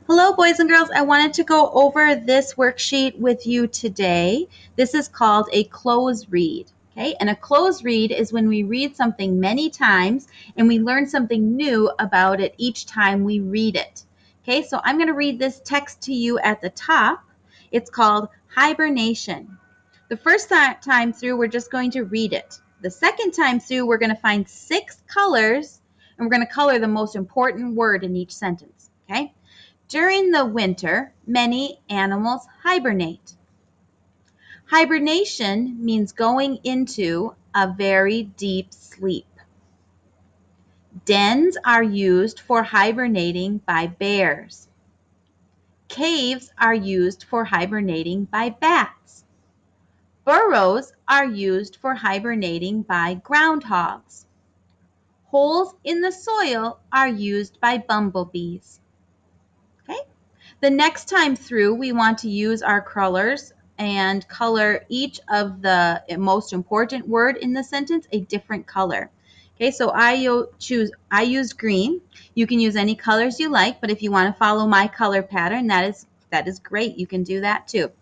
Hello, boys and girls. I wanted to go over this worksheet with you today. This is called a close read. Okay, and a close read is when we read something many times and we learn something new about it each time we read it. Okay, so I'm going to read this text to you at the top. It's called Hibernation. The first time through, we're just going to read it. The second time through, we're going to find 6 colors and we're going to color the most important word in each sentence. Okay. During the winter, many animals hibernate. Hibernation means going into a very deep sleep. Dens are used for hibernating by bears. Caves are used for hibernating by bats. Burrows are used for hibernating by groundhogs. Holes in the soil are used by bumblebees. Okay? The next time through, we want to use our colors and color each of the most important word in the sentence a different color. Okay, so I used green. You can use any colors you like, but if you want to follow my color pattern, that is great. You can do that too.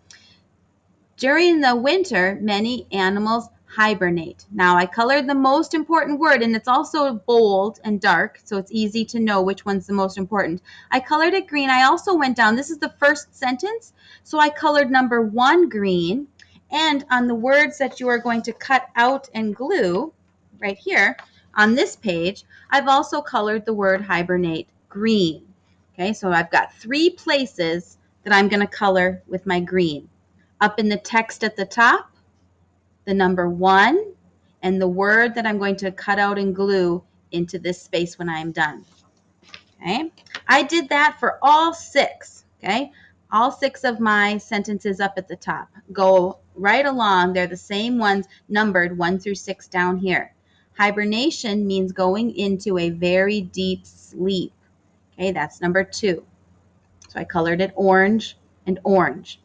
During the winter, many animals hibernate. Now, I colored the most important word, and it's also bold and dark, so it's easy to know which one's the most important. I colored it green. I also went down. This is the first sentence, so I colored number 1 green. And on the words that you are going to cut out and glue, right here on this page, I've also colored the word hibernate green. Okay, so I've got 3 places that I'm going to color with my green. Up in the text at the top, the number 1, and the word that I'm going to cut out and glue into this space when I am done. Okay, I did that for all 6. Okay, all 6 of my sentences up at the top go right along. They're the same ones numbered 1 through 6 down here. Hibernation means going into a very deep sleep. Okay, that's number 2. So I colored it orange and orange.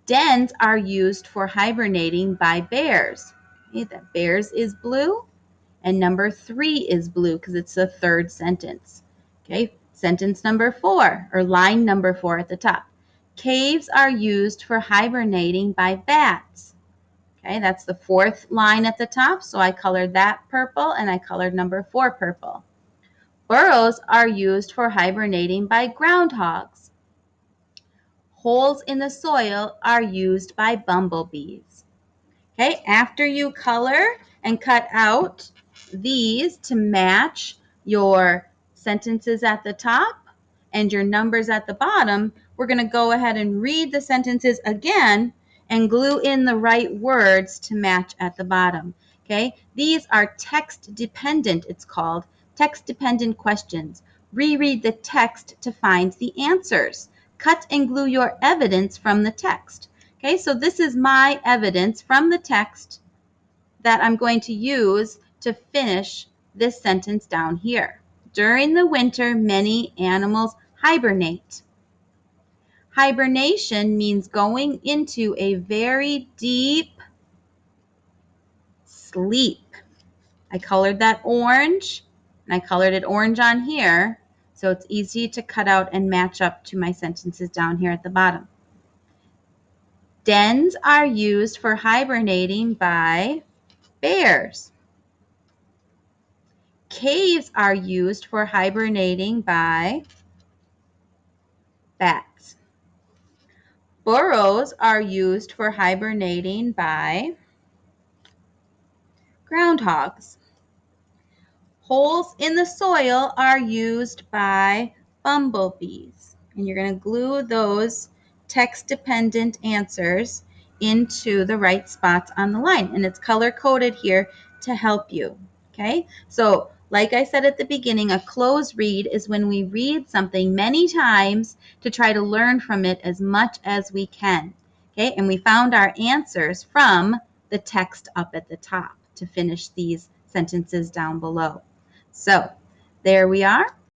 Dens are used for hibernating by bears. Okay, that bears is blue, and number 3 is blue because it's the third sentence. Okay, sentence number 4, or line number 4 at the top. Caves are used for hibernating by bats. Okay, that's the 4th line at the top, so I colored that purple and I colored number 4 purple. Burrows are used for hibernating by groundhogs. Holes in the soil are used by bumblebees. Okay, after you color and cut out these to match your sentences at the top and your numbers at the bottom, we're going to go ahead and read the sentences again and glue in the right words to match at the bottom. Okay, these are text dependent, it's called, text dependent questions. Reread the text to find the answers. Cut and glue your evidence from the text. Okay, so this is my evidence from the text that I'm going to use to finish this sentence down here. During the winter, many animals hibernate. Hibernation means going into a very deep sleep. I colored that orange, and I colored it orange on here, so it's easy to cut out and match up to my sentences down here at the bottom. Dens are used for hibernating by bears. Caves are used for hibernating by bats. Burrows are used for hibernating by groundhogs. Holes in the soil are used by bumblebees. And you're going to glue those text-dependent answers into the right spots on the line. And it's color-coded here to help you. Okay? So, like I said at the beginning, a close read is when we read something many times to try to learn from it as much as we can. Okay? And we found our answers from the text up at the top to finish these sentences down below. So there we are.